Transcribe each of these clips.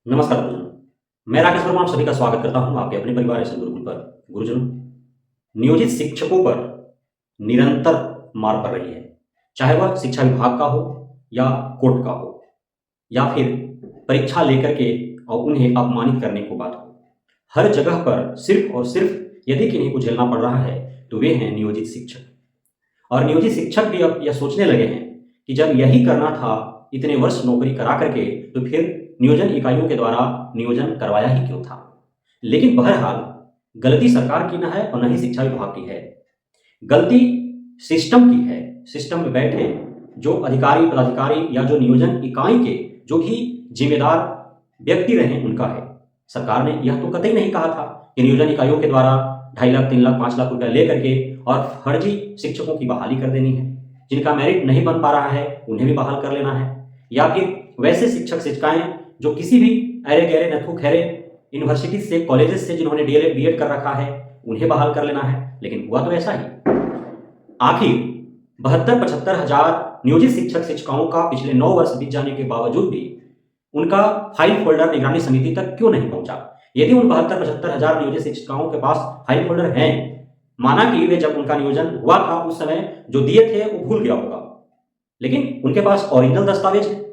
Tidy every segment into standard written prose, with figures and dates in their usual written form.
नमस्कार गुरुजनों। मैं राकेश वर्मा आप सभी का स्वागत करता हूं आपके अपने परिवार ऐसे गुरुकुल पर। गुरुजनों, नियोजित शिक्षकों पर निरंतर मार पड़ रही है, चाहे वह शिक्षा विभाग का हो या कोर्ट का हो या फिर परीक्षा लेकर के और उन्हें अपमानित करने को बात हो। हर जगह पर सिर्फ और सिर्फ यदि किन्हीं को झेलना पड़ रहा है तो वे हैं नियोजित शिक्षक। और नियोजित शिक्षक भी अब यह सोचने लगे हैं कि जब यही करना था इतने वर्ष नौकरी करा करके, तो फिर नियोजन इकाइयों के द्वारा नियोजन करवाया ही क्यों था। लेकिन बहरहाल गलती सरकार की न है और न ही शिक्षा विभाग की है, गलती सिस्टम की है। सिस्टम में बैठे जो अधिकारी पदाधिकारी या जो नियोजन इकाई के जो भी जिम्मेदार व्यक्ति रहे उनका है। सरकार ने यह तो कतई नहीं कहा था कि नियोजन इकाइयों के द्वारा 2.5 लाख 3 लाख 5 लाख रुपया ले करके और फर्जी शिक्षकों की बहाली कर देनी है। जिनका मेरिट नहीं बन पा रहा है उन्हें भी बहाल कर लेना है, या फिर वैसे शिक्षक शिक्षिकाएं जो किसी भी अरे गहरे नथु खैरे यूनिवर्सिटी से कॉलेजेस से जिन्होंने डीएलएड बीएड कर रखा है उन्हें बहाल कर लेना है। लेकिन हुआ तो ऐसा ही। आखिर 72-75 हजार नियोजित शिक्षक शिक्षिकाओं का पिछले 9 वर्ष बीत जाने के बावजूद भी उनका फाइल फोल्डर निगरानी समिति तक क्यों नहीं पहुंचा। यदि उन 72-75 हजार नियोजित शिक्षिकाओं के पास फाइल फोल्डर हैं, माना कि वे जब उनका नियोजन हुआ था उस समय जो दिए थे वो भूल गया होगा, लेकिन उनके पास ओरिजिनल दस्तावेज है,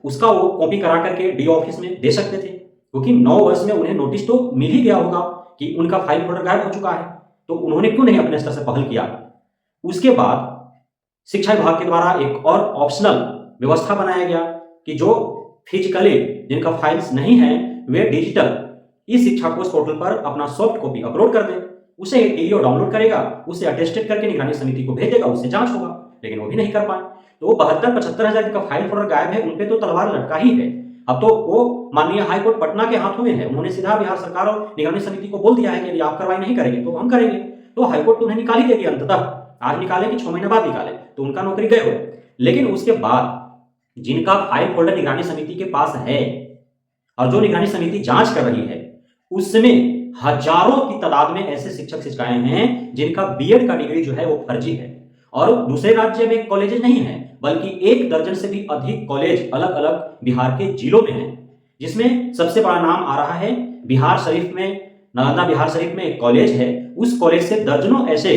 उसका वो कॉपी करा करके डी ऑफिस में दे सकते थे, क्योंकि 9 वर्ष में उन्हें नोटिस तो मिल ही गया होगा कि उनका फाइल फोल्डर गायब हो चुका है। तो उन्होंने क्यों नहीं अपने स्तर से पहल किया। उसके बाद शिक्षा विभाग के द्वारा एक और ऑप्शनल व्यवस्था बनाया गया कि जो फिजिकली जिनका फाइल्स नहीं है वे डिजिटल इस शिक्षा कोष पोर्टल पर अपना सॉफ्ट कॉपी अपलोड कर दें। उसे टीडीओ डाउनलोड करेगा, उसे अटेस्टेड करके निगरानी समिति को भेजेगा, उससे जांच होगा। लेकिन वो भी नहीं कर पाए। तो 72-75 हजार का फाइल फोल्डर गायब है, उनपे तो तलवार लटका ही है। अब तो वो माननीय हाईकोर्ट पटना के हाथों में है। उन्होंने सीधा बिहार सरकार और निगरानी समिति को बोल दिया है कि यदि आप कार्रवाई नहीं करेंगे तो हम करेंगे। तो हाईकोर्ट तो उन्हें निकाल ही देगी अंततः। आज निकाले कि 6 महीने बाद निकाले, तो उनका नौकरी गए हो। लेकिन उसके बाद जिनका फाइल फोल्डर निगरानी समिति के पास है और जो निगरानी समिति जांच कर रही है, उसमें हजारों की तादाद में ऐसे शिक्षक शिक्षिकाएं हैं जिनका बीएड का डिग्री जो है वो फर्जी है। और दूसरे राज्य में कॉलेज नहीं है, बल्कि 1 दर्जन से भी अधिक कॉलेज अलग अलग बिहार के जिलों में हैं, जिसमें सबसे बड़ा नाम आ रहा है बिहार शरीफ में। नालंदा बिहार शरीफ में एक कॉलेज है, उस कॉलेज से दर्जनों ऐसे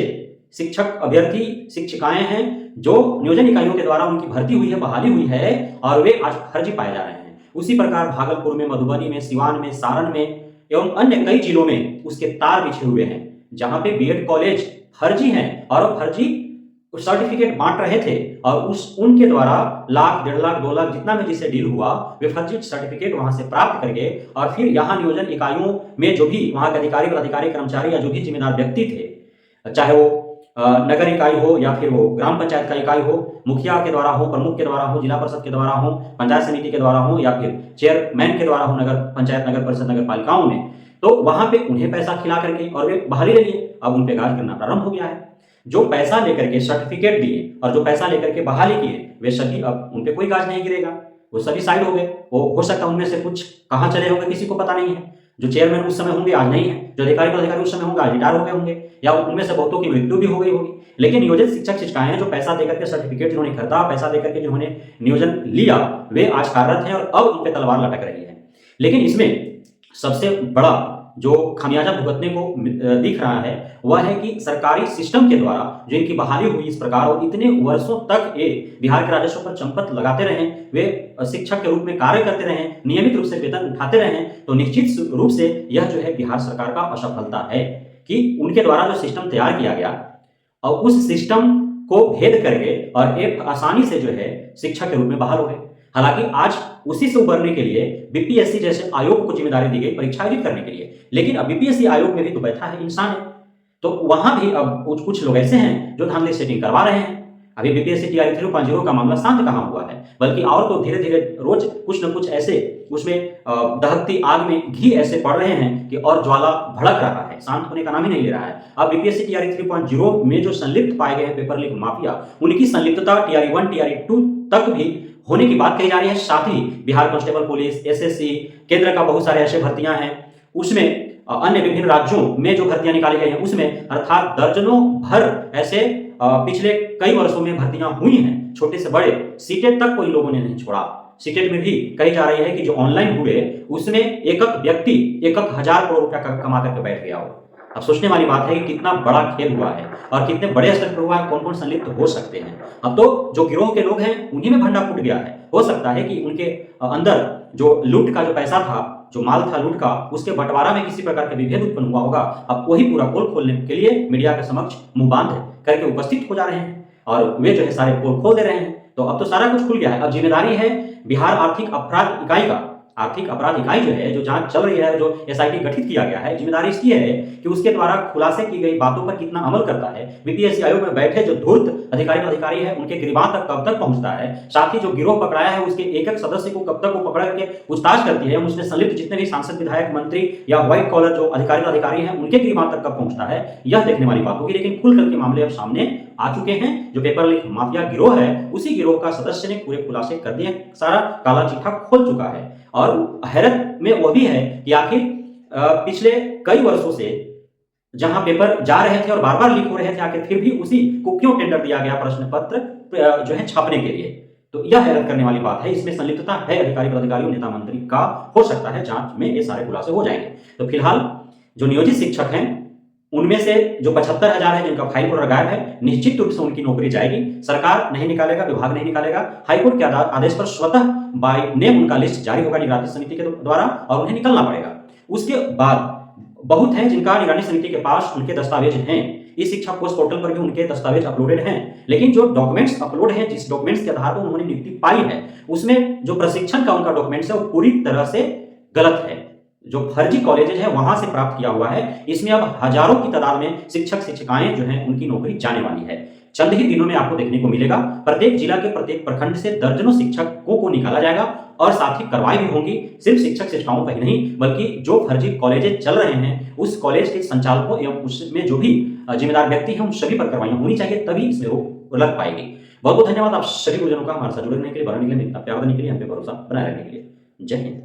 शिक्षक अभ्यर्थी शिक्षिकाएं हैं जो नियोजन इकाइयों के द्वारा उनकी भर्ती हुई है, बहाली हुई है, और वे आज फर्जी पाए जा रहे हैं। उसी प्रकार भागलपुर में, मधुबनी में, सिवान में, सारण में एवं अन्य कई जिलों में उसके तार बिछे हुए हैं, जहां पे बीएड कॉलेज फर्जी हैं और फर्जी सर्टिफिकेट बांट रहे थे। और उनके द्वारा लाख 1.5 लाख 2 लाख जितना भी जिसे डील हुआ, वे फर्जी सर्टिफिकेट वहां से प्राप्त करके और फिर यहाँ नियोजन इकाइयों में जो भी वहां के अधिकारी पदाधिकारी कर्मचारी या जो भी जिम्मेदार व्यक्ति थे, चाहे वो नगर इकाई हो या फिर वो ग्राम पंचायत का इकाई हो, मुखिया के द्वारा हो, प्रमुख के द्वारा हो, जिला परिषद के द्वारा हो, पंचायत समिति के द्वारा हो, या फिर चेयरमैन के द्वारा हो, नगर पंचायत नगर परिषद नगर पालिकाओं में, तो वहां पे उन्हें पैसा खिला करके और वे बहाली ले लिए। अब उन पे गाज करना प्रारंभ हो गया है। जो पैसा लेकर के सर्टिफिकेट दिए और जो पैसा लेकर के बहाली किए, वे सभी अब उन पे कोई गाज नहीं गिरेगा, वो सभी साइड हो गए। वो हो सकता है उनमें से कुछ कहां चले होंगे किसी को पता नहीं है। जो चेयरमैन उस समय होंगे आज नहीं है, जो अधिकारी पदाधिकारी उस समय होंगे आज रिटायर हो गए होंगे, या उनमें से बहुतों की मृत्यु भी हो गई होगी। लेकिन नियोजित शिक्षक शिक्षिकाएं जो पैसा देकर के सर्टिफिकेट जिन्होंने खरीदा, पैसा देकर के जिन्होंने नियोजन लिया, वे आज कार्यरत हैं और अब उन पे तलवार लटक रही है। लेकिन इसमें सबसे बड़ा जो खामियाजा भुगतने को दिख रहा है वह है कि सरकारी सिस्टम के द्वारा जो इनकी बहाली हुई इस प्रकार, और इतने वर्षों तक ये बिहार के राजस्व पर चंपत लगाते रहे, वे शिक्षक के रूप में कार्य करते रहे, नियमित रूप से वेतन उठाते रहे, तो निश्चित रूप से यह जो है बिहार सरकार का असफलता है कि उनके द्वारा जो सिस्टम तैयार किया गया और उस सिस्टम को भेद करके और एक आसानी से जो है शिक्षक के रूप में बहाल हो गए। हालांकि आज उसी से उबरने के लिए बीपीएससी जैसे आयोग को जिम्मेदारी दी गई परीक्षा आयोजित करने के लिए, लेकिन अब बीपीएससी आयोग में भी तो बैठा है इंसान है, तो वहां भी अब कुछ लोग ऐसे हैं जो धांधली सेटिंग करवा रहे हैं। अभी बीपीएससी टीआरई 3.0 का मामला शांत कहां हुआ है, बल्कि और तो धीरे धीरे रोज कुछ न कुछ ऐसे उसमें दहकती आग में घी ऐसे पड़ रहे हैं कि और ज्वाला भड़क रहा है, शांत होने का नाम ही नहीं ले रहा है। अब बीपीएससी टीआरई 3.0 में जो संलिप्त पाए गए हैं पेपर लीक माफिया, उनकी संलिप्तता टीआरई 1 टीआरई 2 तक भी होने की बात कही जा रही है। साथ ही बिहार कांस्टेबल पुलिस, एसएससी, केंद्र का बहुत सारे ऐसे भर्तियां हैं, उसमें अन्य विभिन्न राज्यों में जो भर्तियां निकाली गई हैं उसमें अर्थात दर्जनों भर ऐसे पिछले कई वर्षों में भर्तियां हुई हैं, छोटे से बड़े सीटें तक कोई लोगों ने नहीं छोड़ा। सीटेट में भी कही जा रही है कि जो ऑनलाइन हुए उसमें एक व्यक्ति 1,000 करोड़ रुपया कमा करके बैठ गया हो। अब सोचने वाली बात है कि कितना बड़ा खेल हुआ है और कितने बड़े स्तर पर हुआ है, कौन कौन संलिप्त हो सकते हैं। अब तो जो गिरोह के लोग हैं उन्हीं में भंडा फूट गया है। हो सकता है कि उनके अंदर जो लूट का जो पैसा था, जो माल था लूट का, उसके बंटवारा में किसी प्रकार का विभेद उत्पन्न हुआ होगा। अब वही पूरा पोल खोलने के लिए मीडिया के समक्ष मुंह बांध करके उपस्थित हो जा रहे हैं और वे जो है सारे पोल खोल दे रहे हैं। तो अब तो सारा कुछ खुल गया है। अब जिम्मेदारी है बिहार आर्थिक अपराध इकाई का। आर्थिक अपराध इकाई जो है, जो जांच चल रही है, जो एसआईटी गठित किया गया है, जिम्मेदारी इसकी है कि उसके द्वारा खुलासे की गई बातों पर कितना अमल करता है। बीपीएससी आयोग में बैठे जो धूर्त अधिकारी है उनके गिरबान तक कब तक पहुंचता है। साथ ही जो गिरोह पकड़ाया है उसके एक एक सदस्य को कब तक वो पकड़ करके पूछताछ करती है। उसमें संलिप्त जितने भी सांसद, विधायक, मंत्री या व्हाइट कॉलर जो अधिकारी हैं उनके गिरबान तक कब पहुंचता है, यह देखने वाली बात होगी। लेकिन खुलकर के मामले अब सामने आ चुके हैं। जो पेपर लीक माफिया गिरोह है उसी गिरोह का सदस्य ने पूरे खुलासे कर दिए, सारा काला चिट्ठा खोल चुका है। और हैरत में वह भी है कि आखिर पिछले कई वर्षों से जहां पेपर जा रहे थे और बार बार लीक हो रहे थे, आखिर फिर भी उसी को क्यों टेंडर दिया गया प्रश्न पत्र जो है छापने के लिए। तो यह हैरत करने वाली बात है। इसमें संलिप्तता है अधिकारी, पदाधिकारियों, नेता, मंत्री का। हो सकता है जांच में ये सारे खुलासे हो जाएंगे। तो फिलहाल जो नियोजित शिक्षक हैं उनमें से जो 75,000 है जिनका फाइल पर गायब है, निश्चित रूप से उनकी नौकरी जाएगी। सरकार नहीं निकालेगा, विभाग नहीं निकालेगा। हाईकोर्ट के आदेश पर स्वतः बाय नेम उनका लिस्ट जारी होगा निगरानी समिति के द्वारा और उन्हें निकलना पड़ेगा। उसके बाद बहुत है जिनका निगरानी समिति के पास उनके दस्तावेज हैं। इस शिक्षा कोष पोर्टल पर भी उनके दस्तावेज अपलोडेड हैं। लेकिन जो डॉक्यूमेंट्स अपलोड हैं, जिस डॉक्यूमेंट्स के आधार पर उन्होंने नियुक्ति पाई है, उसमें जो प्रशिक्षण का उनका डॉक्यूमेंट्स है वो पूरी तरह से गलत है। जो फर्जी कॉलेजेस है वहां से प्राप्त किया हुआ है। इसमें अब हजारों की तादाद में शिक्षक शिक्षिकाएं जो हैं उनकी नौकरी जाने वाली है। चंद ही दिनों में आपको देखने को मिलेगा। प्रत्येक जिला के प्रत्येक प्रखंड से दर्जनों शिक्षकों को निकाला जाएगा और साथ ही कार्रवाई भी होगी। सिर्फ शिक्षक शिक्षिकाओं पर ही नहीं, बल्कि जो फर्जी कॉलेजेस चल रहे हैं उस कॉलेज के संचालकों एवं उसमें जो भी जिम्मेदार व्यक्ति हैं उन सभी पर कार्रवाई होनी चाहिए, तभी इसमें रोक लग पाएगी। बहुत बहुत धन्यवाद आप सभी गुरुजनों का हमारे साथ जुड़ने के लिए, बढ़ने के लिए, प्यार देने के लिए, हम पे भरोसा बनाए रखने के लिए। जय हिंद।